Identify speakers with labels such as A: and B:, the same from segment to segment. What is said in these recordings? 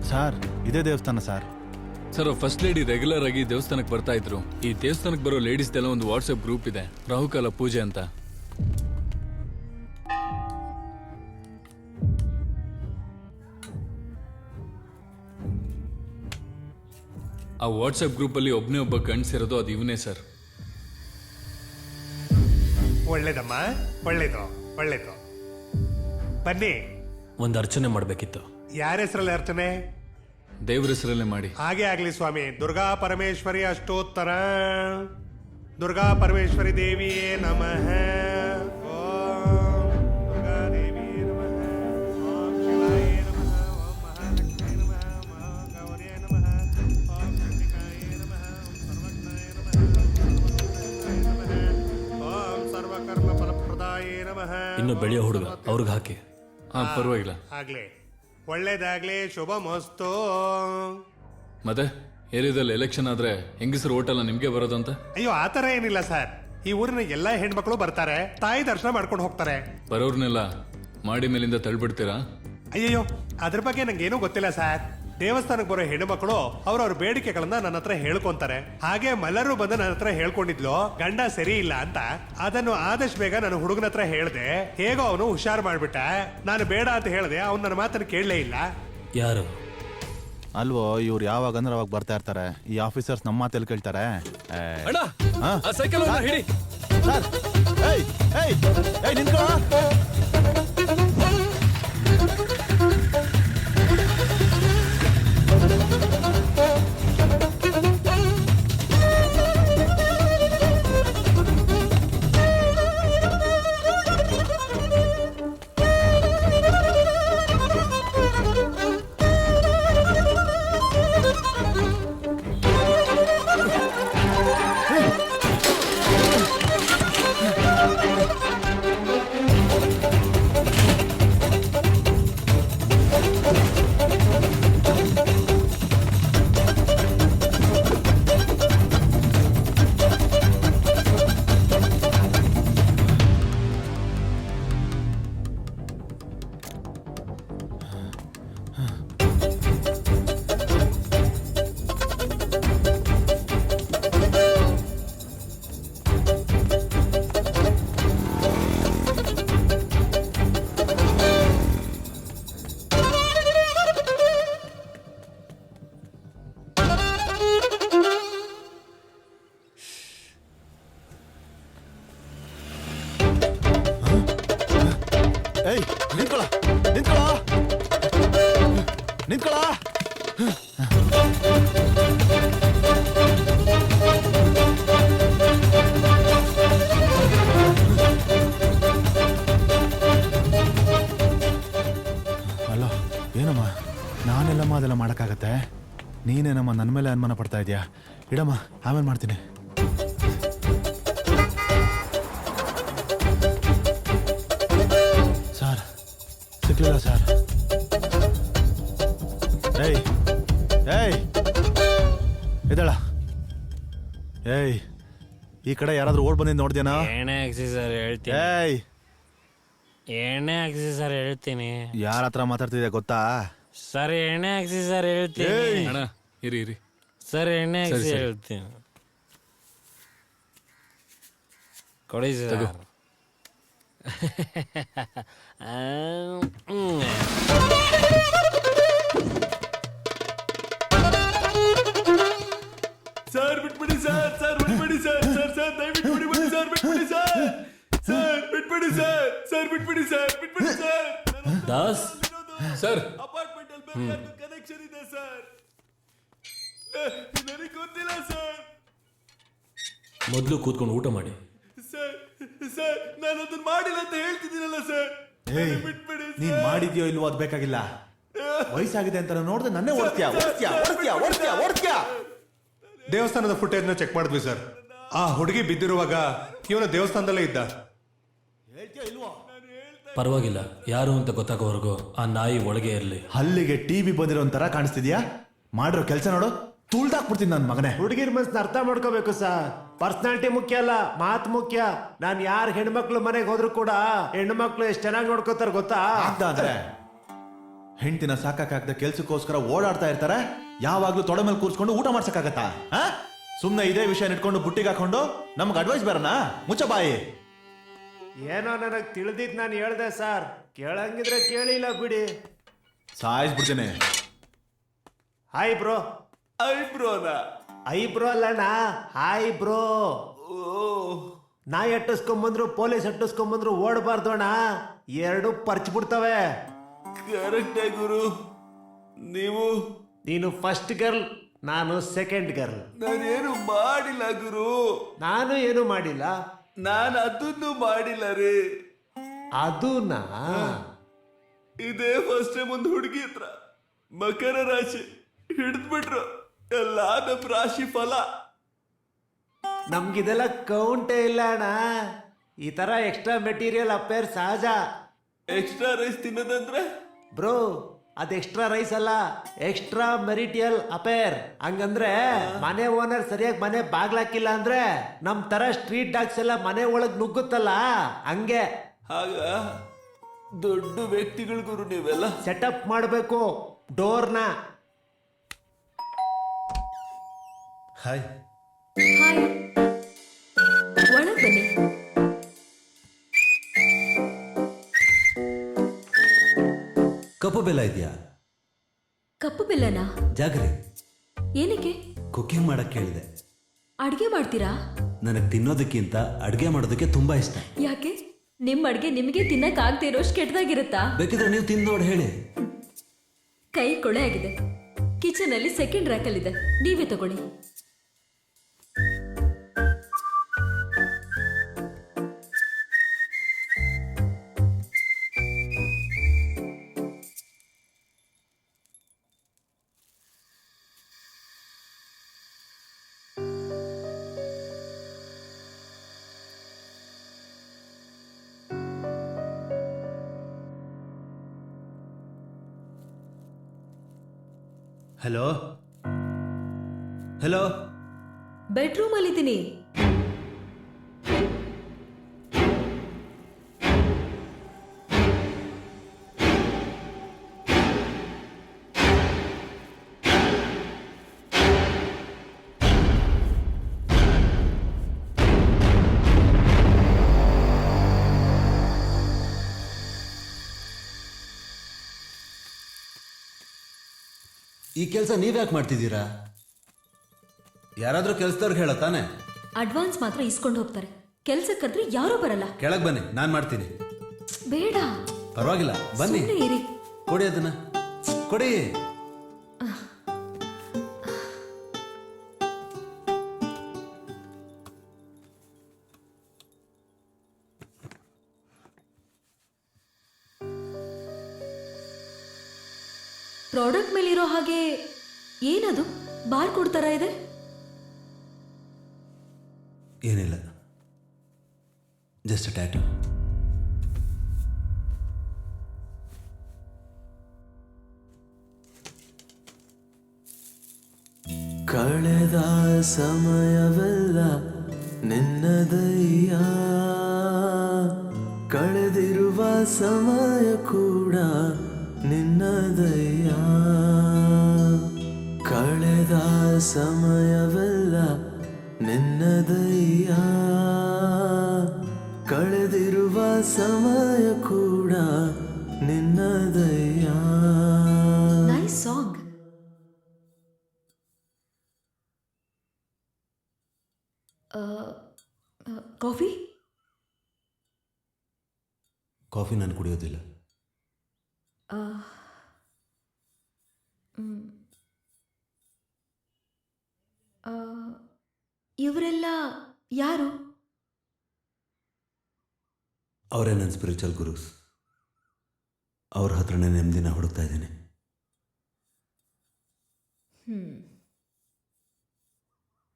A: Sir ಇದೇ ದೇವಸ್ಥಾನ sir.
B: Sir first lady regular ಆಗಿ ದೇವಸ್ಥಾನಕ್ಕೆ ಬರ್ತಾ ಇದ್ರು. ಈ ದೇವಸ್ಥಾನಕ್ಕೆ ಬರೋ ಲೇಡೀಸ್ದೆಲ್ಲ ಒಂದು ವಾಟ್ಸ್ಆಪ್ ಗ್ರೂಪ್ ಇದೆ, ರಾಹುಕಾಲ ಪೂಜೆ ಅಂತ. ಆ ವಾಟ್ಸ್ಆಪ್ ಗ್ರೂಪ್ ಅಲ್ಲಿ ಒಬ್ಬನೇ ಒಬ್ಬ ಗಂಡಸಿರೋದು ಅದು ಇವನೇ ಸರ್.
C: ಒಳ್ಳೇದಮ್ಮ, ಒಳ್ಳೇದು ಒಳ್ಳೇದು. ಬನ್ನಿ,
D: ಒಂದು ಅರ್ಚನೆ ಮಾಡಬೇಕಿತ್ತು.
C: ಯಾರ ಹೆಸರಲ್ಲಿ ಅರ್ಚನೆ?
B: ದೇವ್ರ ಹೆಸರಲ್ಲೇ ಮಾಡಿ.
C: ಹಾಗೆ ಆಗ್ಲಿ ಸ್ವಾಮಿ. ದುರ್ಗಾ ಪರಮೇಶ್ವರಿ ಅಷ್ಟೋತ್ತರ. ದುರ್ಗಾ ಪರಮೇಶ್ವರಿ ದೇವಿಯೇ ನಮಃ. ಓಂ ದುರ್ಗಾ ದೇವಿಯೇ ನಮಃ. ಓಂ ಶಿವಾಯೇ ನಮಃ. ಓಂ ಮಹಾಲಕ್ಷ್ಮೀ ನಮಃ. ಓಂ ಗೌರಿಯೇ ನಮಃ. ಓಂ ಚಂಡಿಕಾಯೇ ನಮಃ. ಓಂ ಸರ್ವಜ್ಞಾಯ ನಮಃ. ಓಂ ಸರ್ವಕರ್ಮ ಫಲಪ್ರದಾಯೇ ನಮಃ.
D: ಇನ್ನು ಬೆಳೆಯೋ ಹುಡುಗ ಅವ್ರಿಗೆ ಹಾಕಿ.
B: ಹಾ ಪರವಾಗಿಲ್ಲ.
C: ಆಗ್ಲಿ, ಒಳ್ಳೇದಾಗ್ಲಿ, ಶುಭ ಮಸ್ತು.
B: ಮತ್ತೆ ಏರಿಯಾದಲ್ಲಿ ಎಲೆಕ್ಷನ್ ಆದ್ರೆ ಹೆಂಗಸರು ಓಟಲ್ಲ ನಿಮ್ಗೆ ಬರೋದಂತ?
C: ಅಯ್ಯೋ ಆತರ ಏನಿಲ್ಲ ಸರ್. ಈ ಊರಿನ ಎಲ್ಲಾ ಹೆಣ್ಮಕ್ಳು ಬರ್ತಾರೆ, ತಾಯಿ ದರ್ಶನ ಮಾಡ್ಕೊಂಡು ಹೋಗ್ತಾರೆ.
B: ಬರೋರ್ನೆಲ್ಲ ಮಾಡಿ ಮೇಲಿಂದ ತಳ್ಬಿಡ್ತೀರಾ?
C: ಅಯ್ಯಯ್ಯೋ, ಅದ್ರ ಬಗ್ಗೆ ನಂಗೇನೂ ಗೊತ್ತಿಲ್ಲ ಸರ್. ದೇವಸ್ಥಾನಕ್ಕೆ ಬರೋ ಹೆಣ್ಮಕ್ಳು ಅವ್ರವ್ರ ಬೇಡಿಕೆಗಳನ್ನ ನನ್ನ ಹತ್ರ ಹೇಳ್ಕೊಂತಾರೆ. ಹಾಗೆ ಮಲ್ಲರು ಬಂದು ನನ್ನ ಹತ್ರ ಹೇಳ್ಕೊಂಡಿದ್ಲು ಗಂಡ ಸರಿ ಇಲ್ಲ ಅಂತ. ಅದನ್ನು ಆದಷ್ಟು ಬೇಗ ನಾನು ಹುಡುಗನ ಹತ್ರ ಹೇಳ್ದೆ. ಹೇಗೋ ಅವನು ಹುಷಾರ್ ಮಾಡ್ಬಿಟ್ಟ. ನಾನು ಬೇಡ ಅಂತ ಹೇಳ್ದೆ, ಅವ್ನು ನನ್ನ ಮಾತನ್ನು ಕೇಳಲೇ ಇಲ್ಲ.
D: ಯಾರು?
A: ಅಲ್ವೋ ಇವ್ರು ಯಾವಾಗ ಅಂದ್ರೆ ಅವಾಗ ಬರ್ತಾ ಇರ್ತಾರೆ. ಈ ಆಫೀಸರ್ಸ್ ನಮ್ಮ ಮಾತೆಲ್ಲಿ ಕೇಳ್ತಾರೆ.
B: ಅಣ್ಣ, ಆ ಸೈಕಲ್ ಅನ್ನ ಹಿಡಿ.
A: ಸರ್, ಏಯ್ ಏಯ್ ಏಯ್ ನಿಂತ್ಕೊಳ್ಳೋ. ಏಯ್ ನಿಂತ್ಕೊಳ್ಳ ನಿಂತ್ಕೊಳ್ಳ ನಿಂತ್ಕೊಳ್ಳ. ಅಲ್ಲ ಏನಮ್ಮ, ನಾನೆಲ್ಲಮ್ಮ ಅದೆಲ್ಲ ಮಾಡೋಕ್ಕಾಗತ್ತೆ? ನೀನೇನಮ್ಮ ನನ್ನ ಮೇಲೆ ಅನುಮಾನ ಪಡ್ತಾ ಇದೆಯಾ? ಇಡಮ್ಮ, ಆಮೇಲೆ ಮಾಡ್ತೀನಿ. ಸರ್ ಸಿಕ್ಲಿಲ್ಲ ಸರ್. ಏಯ್ ಏಯ್ ಇದಳ. ಏಯ್ ಈ ಕಡೆ ಯಾರಾದ್ರೂ ಓಡ್ ಬಂದಿದ್ದು ನೋಡ್ದೇನಾ?
E: ಎಣ್ಣೆ ಹಾಕ್ಸಿ ಸರ್ ಹೇಳ್ತೀನಿ.
A: ಏಯ್
E: ಎಣ್ಣೆ ಹಾಕ್ಸಿ ಸರ್ ಹೇಳ್ತೀನಿ.
A: ಯಾರ ಹತ್ರ ಮಾತಾಡ್ತಿದ್ಯಾ ಗೊತ್ತಾ?
E: ಸರ್ ಎಣ್ಣೆ ಹಾಕ್ಸಿ ಸರ್ ಹೇಳ್ತೀನಿ.
B: ಅಣ್ಣ ಇರಿ ಇರಿ.
E: ಸರ್ ಎಣ್ಣೆ ಹಾಕ್ಸಿ
B: ಸರಿ.
E: ಹೇಳ್ತೀನಿ. ಕೊಡಿ ಸರ್.
F: ಸರ್ ಬಿಟ್ಬಿಡಿ ಸರ್, ಸರ್ ಬಿಟ್ಬಿಡಿ ಸರ್, ಸರ್ ಸರ್ ದಯವಿಟ್ಟು ಬಿಟ್ಬಿಡಿ ಸರ್, ಬಿಟ್ಬಿಡಿ ಸರ್, ಸರ್ ಬಿಟ್ಬಿಡಿ ಸರ್, ಸರ್ ಬಿಟ್ಬಿಡಿ ಸರ್, ಬಿಟ್ಬಿಡಿ ಸರ್.
D: ದಾಸ್
B: ಸರ್
F: ಅಪಾರ್ಟ್ಮೆಂಟ್ ಅಲ್ಲಿ ಬೇರೆ ಕನೆಕ್ಷನ್ ಇದೆ ಸರ್, ನನಗೆ ಗೊತ್ತಿಲ್ಲ ಸರ್.
D: ಮೊದಲು ಕೂತ್ಕೊಂಡು ಊಟ ಮಾಡಿ.
F: ಸರ್ ಸರ್ ನಾನು ಅದನ್ನ ಮಾಡಿಲ್ಲ ಅಂತ ಹೇಳ್ತಿದ್ದೀನಲ್ಲ ಸರ್.
A: ಏಯ್
F: ಬಿಟ್ಬಿಡಿ
A: ನೀನ್ ಮಾಡಿದ್ಯೋ ಇಲ್ವೋ ಅದ್ ಬೇಕಾಗಿಲ್ಲ. ವಯಸ್ಸಾಗಿದೆ ಅಂತ ನೋಡ್ದೆ ನನ್ನೇ ಓಡ್ತೀಯಾ ಓಡ್ತೀಯಾ ಓಡ್ತೀಯಾ ಓಡ್ತೀಯಾ ಓಡ್ತೀಯಾ.
C: ದೇವಸ್ಥಾನದ ಫುಟೇಜ್ನ ಚೆಕ್ ಮಾಡಿದ್ವಿ ಸರ್. ಆ ಹುಡುಗಿ ಬಿದ್ದಿರುವಾಗ ಇವನು ದೇವಸ್ಥಾನದಲ್ಲೇ ಇದ್ದ.
D: ಪರವಾಗಿಲ್ಲ, ಯಾರು ಅಂತ ಗೊತ್ತಾಗೋವರೆಗೂ ಆ ನಾಯಿ ಒಳಗೆ ಇರಲಿ.
A: ಹಲ್ಲಿಗೆ ಟಿವಿ ಬಂದಿರೋ ತರ ಕಾಣಿಸ್ತಿದ್ಯಾ? ಮಾಡಿರೋ ಕೆಲಸ ನೋಡು, ತುಳ್ದಾಕ್ಬಿಡ್ತೀನಿ ನನ್ನ ಮಗನೇ.
G: ಹುಡುಗಿರ್ ಮನ್ಸನ್ನ ಅರ್ಥ ಮಾಡ್ಕೋಬೇಕು ಸರ್. ಪರ್ಸನಾಲಿಟಿ ಮುಖ್ಯ ಅಲ್ಲ, ಮಾತು ಮುಖ್ಯ. ನಾನ್ ಯಾರು ಹೆಣ್ಮಕ್ಳು ಮನೆಗೆ ಹೋದ್ರು ಕೂಡ ಹೆಣ್ಮಕ್ಳು ಎಷ್ಟು ಚೆನ್ನಾಗಿ ನೋಡ್ಕೋತಾರ ಗೊತ್ತಾ?
A: ಅದಾದ್ರೆ ಹೆಂಡ್ತಿನ ಸಾಕಾಗದ ಕೆಲ್ಸಕ್ಕೋಸ್ಕರ ಓಡಾಡ್ತಾ ಇರ್ತಾರೆ, ಯಾವಾಗ್ಲೂ ತೊಡೆ ಮೇಲೆ ಕೂರ್ಸ್ಕೊಂಡು ಊಟ ಮಾಡ್ಸಕ್ಕಾಗತ್ತಾ? ಸುಮ್ನೆ ಇದೇ ವಿಷಯ ಇಟ್ಕೊಂಡು ಬುಟ್ಟಿಗೆ ಹಾಕೊಂಡು ನಮ್ಗೆ ಅಡ್ವೈಸ್ ಬರನಾ? ಮುಚ್ಚ ಬಾಯಿ.
G: ಏನೋ ನನಗೆ ತಿಳಿದಿದ್ದು ನಾನು ಹೇಳ್ದೆ ಸರ್, ಕೇಳಂಗಿದ್ರೆ ಕೇಳಿಲ್ಲ ಬಿಡಿ.
A: ಸಾಯಿಸ್ಬಿಡ್ತೇನೆ.
G: Hi bro.
F: ಐಬ್ರೋನ
G: ಐ ಬ್ರೋ ಅಲ್ಲಣ್ಣ, ಹಾಯ್ ಬ್ರೋ. ನಾಯಿ ಅಟ್ಟಿಸ್ಕೊಂಬಂದ್ರು ಪೊಲೀಸ್ ಅಟ್ಟಿಸ್ಕೊಂಬಂದ್ರು ಓಡಬಾರ್ದು ಅಣ್ಣ, ಎರಡು ಪರ್ಚ್ ಬಿಡ್ತವೆ.
F: ಕರೆಕ್ಟ್ ಗುರು.
G: ನೀನು ಫಸ್ಟ್ ಗರ್ಲ್, ನಾನು ಸೆಕೆಂಡ್ ಗರ್ಲ್.
F: ನಾನೇನು ಮಾಡಿಲ್ಲ ಗುರು,
G: ನಾನು ಏನು ಮಾಡಿಲ್ಲ.
F: ನಾನು ಅದನ್ನು ಮಾಡಿಲ್ಲ ರೀ.
G: ಅದೂನಾ?
F: ಇದೇ ಫಸ್ಟ್ ಟೈಮ್ ಒಂದು ಹುಡುಗಿ ಹತ್ರ ಮಕರ ರಾಶಿ ಹಿಡಿದ್ಬಿಟ್ರು. ಎಲ್ಲ ನಮ್ಮ ರಾಶಿ ಫಲ.
G: ನಮ್ಗಿದೆಲ್ಲ ಕೌಂಟೇ ಇಲ್ಲ ಅಣ್ಣ. ಈ ತರ ಎಕ್ಸ್ಟ್ರಾ ಮೆಟೀರಿಯಲ್ ಅಫೇರ್ ಸಹಜ.
F: ಎಕ್ಸ್ಟ್ರಾ ರೈಸ್ ತಿನ್ನೋದಂದ್ರೆ
G: ಬ್ರೋ, ಅದು ಎಕ್ಸ್ಟ್ರಾ ರೈಸ್ ಅಲ್ಲ, ಎಕ್ಸ್ಟ್ರಾ ಮೆರಿಟಿಯಲ್ ಅಫೇರ್. ಹಂಗಂದ್ರೆ ಮನೆ ಓನರ್ ಸರಿಯಾಗಿ ಮನೆ ಬಾಗ್ಲಾಕಿಲ್ಲ ಅಂದ್ರೆ ನಮ್ ತರ ಸ್ಟ್ರೀಟ್ ಡಾಗ್ಸ್ ಎಲ್ಲ ಮನೆ ಒಳಗ್ ನುಗ್ಗುತ್ತಲ್ಲ, ಹಂಗೆ.
F: ಆಗ ದೊಡ್ಡ ವ್ಯಕ್ತಿಗಳು ಗುರು ನೀವೆಲ್ಲ.
G: ಸೆಟಪ್ ಮಾಡಬೇಕು ಡೋರ್ನ.
A: ಹಾಯ್.
H: ಹಾಯ್, ಒಳಗ್ ಬನ್ನಿ.
I: ಕಪ್ಪು ಬೆಲ್ಲ ಇದೆಯಾ?
H: ಕಪ್ಪು ಬೆಲ್ಲನಾ?
I: ಜಾಗ್ರಿ.
H: ಏನಕ್ಕೆ?
I: ಕುಕಿಂಗ್ ಮಾಡಕ್ ಕೇಳಿದೆ.
H: ಅಡ್ಗೆ ಮಾಡ್ತೀರಾ?
I: ನನಗೆ ತಿನ್ನೋದಕ್ಕಿಂತ ಅಡ್ಗೆ ಮಾಡೋದಕ್ಕೆ ತುಂಬಾ ಇಷ್ಟ.
H: ಯಾಕೆ? ನಿಮ್ ಅಡ್ಗೆ ನಿಮಗೆ ತಿನ್ನಕ್ ಆಗದೆ ಇರೋಷ್ಟು ಕೆಟ್ಟದಾಗಿರುತ್ತಾ?
I: ಬೇಕಿದ್ರೆ ನೀವು ತಿಂದು ನೋಡಿ ಹೇಳಿ.
H: ಕೈ ಕೊಳೆ ಆಗಿದೆ. ಕಿಚನ್ ಅಲ್ಲಿ ಸೆಕೆಂಡ್ ರ್ಯಾಕ್ ಅಲ್ಲಿ ಇದೆ, ನೀವೇ ತಗೊಳ್ಳಿ.
I: Hello hello.
H: ಬೆಡ್ರೂಮ್ ಅಲ್ಲಿದ್ದೀನಿ.
I: ಈ ಕೆಲಸ ನೀವ್ಯಾಕೆ ಮಾಡ್ತಿದ್ದೀರಾ? ಯಾರಾದ್ರೂ ಕೆಲ್ಸದವ್ರಿಗೆ ಹೇಳೋ ತಾನೆ?
H: ಅಡ್ವಾನ್ಸ್ ಮಾತ್ರ ಇಸ್ಕೊಂಡು ಹೋಗ್ತಾರೆ, ಕೆಲ್ಸಕ್ಕಾದ್ರೆ ಯಾರೂ ಬರಲ್ಲ.
I: ಕೆಳಗ್ ಬನ್ನಿ, ನಾನ್ ಮಾಡ್ತೀನಿ.
H: ಬೇಡ,
I: ಪರವಾಗಿಲ್ಲ, ಬನ್ನಿ.
H: ಸುಮ್ನೆ ಇರಿ.
I: ಕೊಡಿ ಅದನ್ನ, ಕೊಡಿ.
H: ಪ್ರಾಡಕ್ಟ್ ಮೇಲಿರೋ ಹಾಗೆ ಏನದು ಬಾರ್ ಕೊಡ್ತಾರ ಇದೆ?
I: ಏನಿಲ್ಲ, ಜಸ್ಟ್ ಟ್ಯಾಟೂ.
F: ಕಳೆದ ಸಮಯವೆಲ್ಲ ನಿನ್ನದಯ್ಯ, ಕಳೆದಿರುವ ಸಮಯ ಕೂಡ ನಿನ್ನದಯ್ಯ. ಕಳೆದ ಸಮಯವೆಲ್ಲ ನಿನ್ನದಯ್ಯ, ಕಳೆದಿರುವ ಸಮಯ ಕೂಡ ನಿನ್ನದಯ್ಯ.
H: Nice song. ಕಾಫಿ?
I: ಕಾಫಿ ನಾನು ಕುಡಿಯೋದಿಲ್ಲ.
H: ಇವರೆಲ್ಲ ಯಾರು?
I: ಅವರೇ ನನ್ನ ಸ್ಪಿರಿಚುವಲ್ ಗುರುಸ್. ಅವ್ರ ಹತ್ರನೇ ನೆಮ್ಮದಿನ ಹುಡುಕ್ತಾ ಇದ್ದೀನಿ.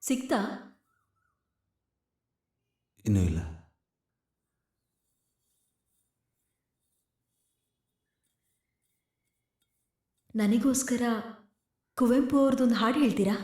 H: ಸಿಗ್ತಾ?
I: ಇನ್ನೂ ಇಲ್ಲ.
H: ನನಗೋಸ್ಕರ ಕುವೆಂಪು ಅವ್ರದ್ದೊಂದು ಹಾಡು ಹೇಳ್ತೀರಾ?